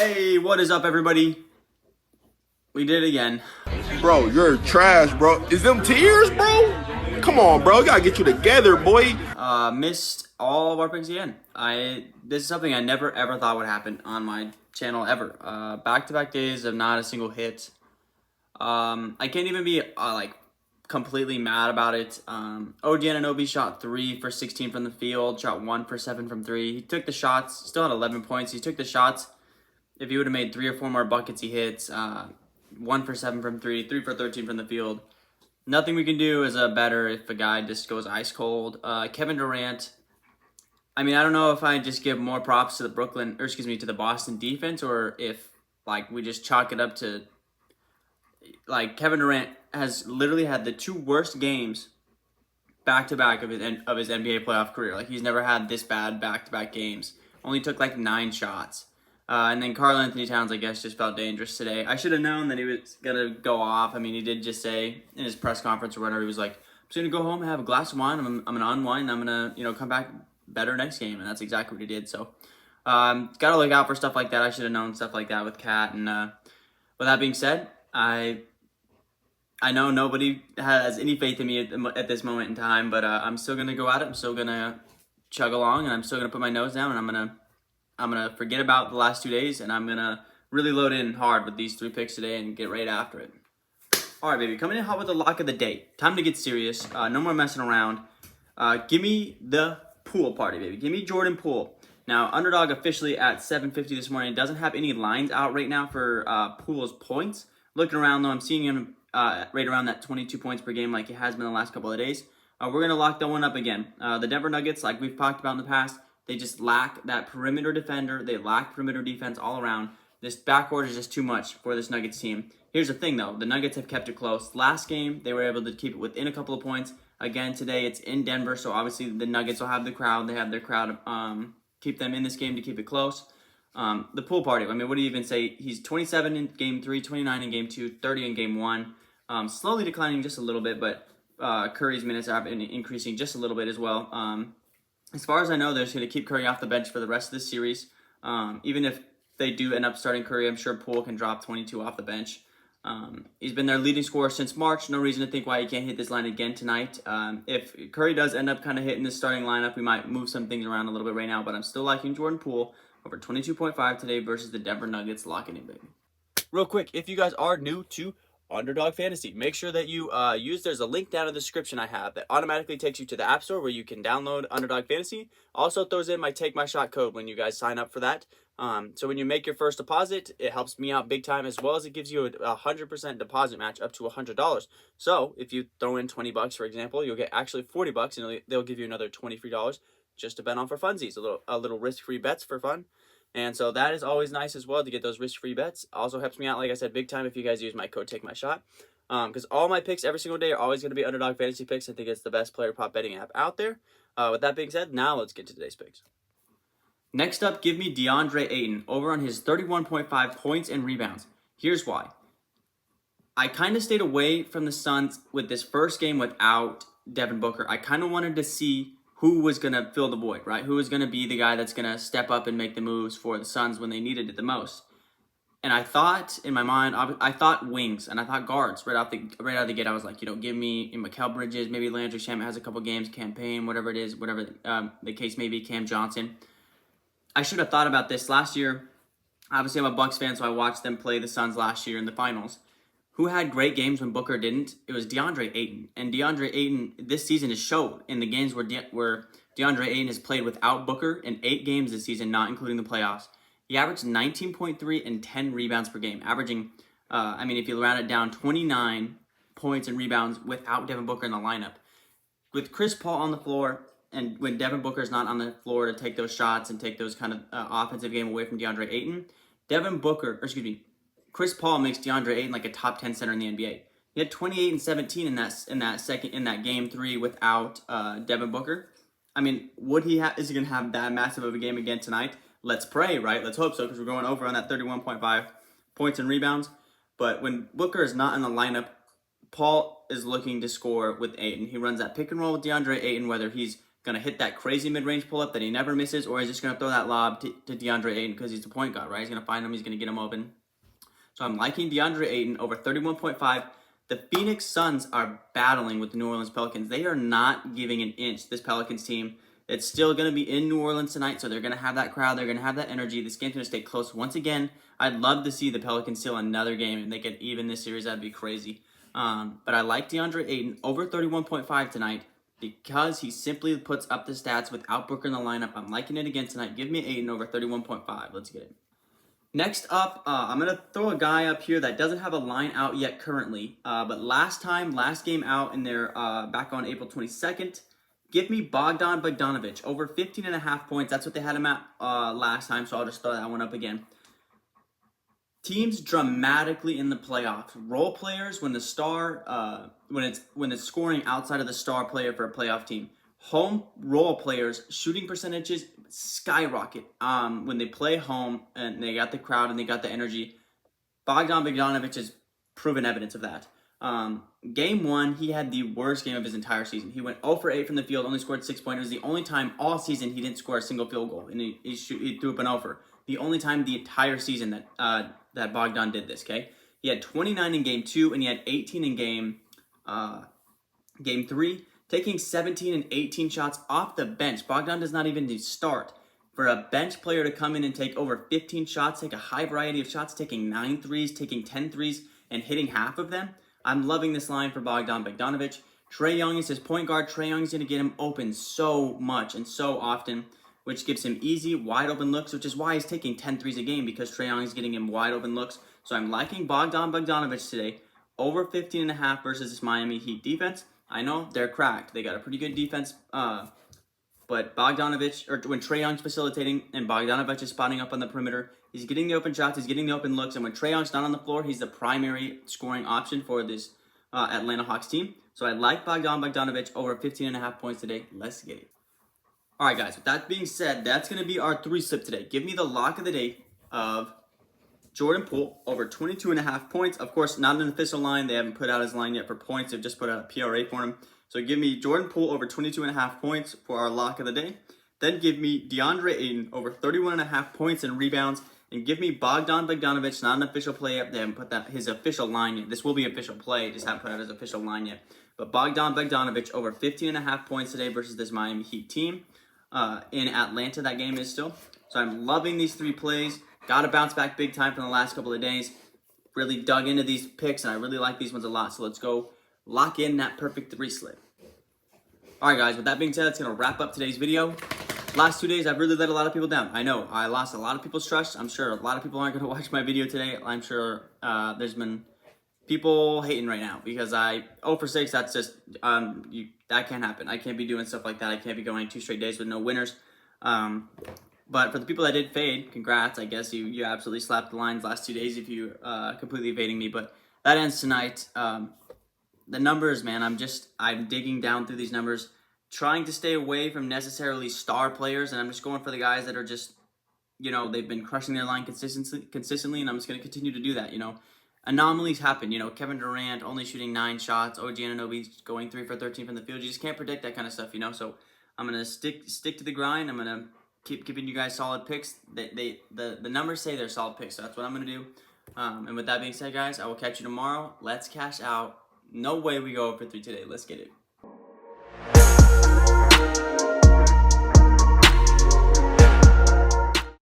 Hey, what is up, everybody? We did it again. Bro, you're trash, bro. Is them tears, bro? Come on, bro. Gotta get you together, boy. Missed all of our picks again. This is something I never ever thought would happen on my channel ever. Back-to-back days of not a single hit. I can't even be like completely mad about it. Deandre shot 3 for 16 from the field, shot 1 for 7 from 3. He took the shots, still had 11 points. He took the shots. If he would have made 3 or 4 more buckets, he hits 1 for 7 from 3, 3 for 13 from the field. Nothing we can do is better if a guy just goes ice cold. Kevin Durant. I mean, I don't know if I just give more props to the Boston defense, or if like we just chalk it up to like Kevin Durant has literally had the 2 worst games back to back of his NBA playoff career. Like, he's never had this bad back to back games. Only took like 9 shots. And then Karl-Anthony Towns, I guess, just felt dangerous today. I should have known that he was going to go off. I mean, he did just say in his press conference or whatever, he was like, I'm just going to go home and have a glass of wine. I'm going to unwind. I'm going to, come back better next game. And that's exactly what he did. So, got to look out for stuff like that. I should have known stuff like that with Cat. And with that being said, I know nobody has any faith in me at this moment in time, but I'm still going to go at it. I'm still going to chug along, and I'm still going to put my nose down, and I'm going to forget about the last 2 days, and I'm going to really load in hard with these 3 picks today and get right after it. All right, baby, coming in hot with the lock of the day. Time to get serious. No more messing around. Give me the Poole party, baby. Give me Jordan Poole. Now, Underdog officially at 7.50 this morning. Doesn't have any lines out right now for Poole's points. Looking around, though, I'm seeing him right around that 22 points per game like he has been the last couple of days. We're going to lock that one up again. The Denver Nuggets, like we've talked about in the past, they just lack that perimeter defender. They lack perimeter defense all around. This backcourt is just too much for this Nuggets team. Here's the thing, though. The Nuggets have kept it close. Last game, they were able to keep it within a couple of points. Again, today, it's in Denver, so obviously the Nuggets will have the crowd. They have their crowd keep them in this game to keep it close. The Poole party, I mean, what do you even say? He's 27 in Game 3, 29 in Game 2, 30 in Game 1. Slowly declining just a little bit, but Curry's minutes have been increasing just a little bit as well. As far as I know, they're just going to keep Curry off the bench for the rest of this series. Even if they do end up starting Curry, I'm sure Poole can drop 22 off the bench. He's been their leading scorer since March. No reason to think why he can't hit this line again tonight. If Curry does end up kind of hitting this starting lineup, we might move some things around a little bit right now, but I'm still liking Jordan Poole over 22.5 today versus the Denver Nuggets. Locking in, baby. Real quick, if you guys are new to Underdog Fantasy, make sure that you there's a link down in the description I have that automatically takes you to the App Store where you can download Underdog Fantasy. Also throws in my TAKEMYSHOT code when you guys sign up for that. So when you make your first deposit, it helps me out big time, as well as it gives you a 100% deposit match up to $100. So if you throw in $20, for example, you'll get actually $40, and they'll give you another $23 just to bet on for funsies, a little risk-free bets for fun. And so that is always nice as well to get those risk-free bets. Also helps me out, like I said, big time if you guys use my code TAKEMYSHOT. Because all my picks every single day are always going to be Underdog Fantasy picks. I think it's the best player prop betting app out there. With that being said, now let's get to today's picks. Next up, give me Deandre Ayton over on his 31.5 points and rebounds. Here's why. I kind of stayed away from the Suns with this first game without Devin Booker. I kind of wanted to see who was going to fill the void, right? Who was going to be the guy that's going to step up and make the moves for the Suns when they needed it the most. And I thought, in my mind, I thought wings, and I thought guards right out the gate. I was like, give me Mikal Bridges, maybe Landry Shamet has a couple games, campaign, whatever it is, whatever the case may be, Cam Johnson. I should have thought about this last year. Obviously, I'm a Bucks fan, so I watched them play the Suns last year in the finals. Who had great games when Booker didn't? It was Deandre Ayton. And Deandre Ayton this season has showed in the games where Deandre Ayton has played without Booker in 8 games this season, not including the playoffs. He averaged 19.3 and 10 rebounds per game, averaging, if you round it down, 29 points and rebounds without Devin Booker in the lineup. With Chris Paul on the floor, and when Devin Booker is not on the floor to take those shots and take those kind of offensive game away from Deandre Ayton, Chris Paul makes Deandre Ayton like a top 10 center in the NBA. He had 28 and 17 in that game 3 without Devin Booker. I mean, is he going to have that massive of a game again tonight? Let's pray, right? Let's hope so, because we're going over on that 31.5 points and rebounds. But when Booker is not in the lineup, Paul is looking to score with Ayton. He runs that pick and roll with Deandre Ayton, whether he's going to hit that crazy mid-range pull-up that he never misses, or he's just going to throw that lob to Deandre Ayton because he's the point guard, right? He's going to find him. He's going to get him open. So I'm liking Deandre Ayton over 31.5. The Phoenix Suns are battling with the New Orleans Pelicans. They are not giving an inch, this Pelicans team. It's still going to be in New Orleans tonight, so they're going to have that crowd. They're going to have that energy. This game's going to stay close once again. I'd love to see the Pelicans steal another game and they could even this series. That'd be crazy. But I like DeAndre Ayton over 31.5 tonight because he simply puts up the stats without Booker in the lineup. I'm liking it again tonight. Give me Ayton over 31.5. Let's get it. Next up, I'm going to throw a guy up here that doesn't have a line out yet currently. But last game out in their back on April 22nd, give me Bogdan Bogdanovic over 15.5 points. That's what they had him at last time, so I'll just throw that one up again. Teams dramatically in the playoffs. Role players when the star, when it's scoring outside of the star player for a playoff team. Home role players shooting percentages skyrocket when they play home and they got the crowd and they got the energy. Bogdan Bogdanovic has proven evidence of that. Game 1, he had the worst game of his entire season. He went 0 for 8 from the field, only scored 6 points. It was the only time all season he didn't score a single field goal, and he threw up an over. The only time the entire season that Bogdan did this. Okay, he had 29 in game 2, and he had 18 in game 3, taking 17 and 18 shots off the bench. Bogdan does not even need to start. For a bench player to come in and take over 15 shots, take a high variety of shots, taking 9 threes, taking 10 threes, and hitting half of them, I'm loving this line for Bogdan Bogdanovic. Trae Young is his point guard. Trae Young is going to get him open so much and so often, which gives him easy, wide open looks, which is why he's taking 10 threes a game, because Trae Young is getting him wide open looks. So I'm liking Bogdan Bogdanovic today over 15.5 versus this Miami Heat defense. I know they're cracked. They got a pretty good defense, but Bogdanovic, or when Trae Young's facilitating and Bogdanovic is spotting up on the perimeter, he's getting the open shots, he's getting the open looks, and when Trae Young's not on the floor, he's the primary scoring option for this Atlanta Hawks team. So I like Bogdan Bogdanovic over 15.5 points today. Let's get it. All right, guys, with that being said, that's going to be our 3-slip today. Give me the lock of the day of Jordan Poole over 22.5 points. Of course, not an official line. They haven't put out his line yet for points. They've just put out a PRA for him. So give me Jordan Poole over 22.5 points for our lock of the day. Then give me DeAndre Ayton over 31.5 points and rebounds. And give me Bogdan Bogdanovic, not an official play yet. They haven't put that his official line yet. This will be official play, just haven't put out his official line yet. But Bogdan Bogdanovic over 15.5 points today versus this Miami Heat team. In Atlanta, that game is still. So I'm loving these 3 plays. Got to bounce back big time from the last couple of days. Really dug into these picks, and I really like these ones a lot. So let's go lock in that perfect 3-slip. All right, guys, with that being said, that's going to wrap up today's video. Last 2 days, I've really let a lot of people down. I know, I lost a lot of people's trust. I'm sure a lot of people aren't going to watch my video today. I'm sure there's been people hating right now because 0 for 6, that's just, that can't happen. I can't be doing stuff like that. I can't be going 2 straight days with no winners. But for the people that did fade, congrats. I guess you absolutely slapped the lines last 2 days if you completely evading me. But that ends tonight. The numbers, man, I'm digging down through these numbers, trying to stay away from necessarily star players, and I'm just going for the guys that are just, they've been crushing their line consistently, and I'm just going to continue to do that, Anomalies happen, Kevin Durant only shooting 9 shots, OG Anunoby going 3 for 13 from the field. You just can't predict that kind of stuff, So I'm going to stick to the grind. I'm going to keep giving you guys solid picks. The numbers say they're solid picks, so that's what I'm going to do. And with that being said, guys, I will catch you tomorrow. Let's cash out. No way we go over 3 today. Let's get it.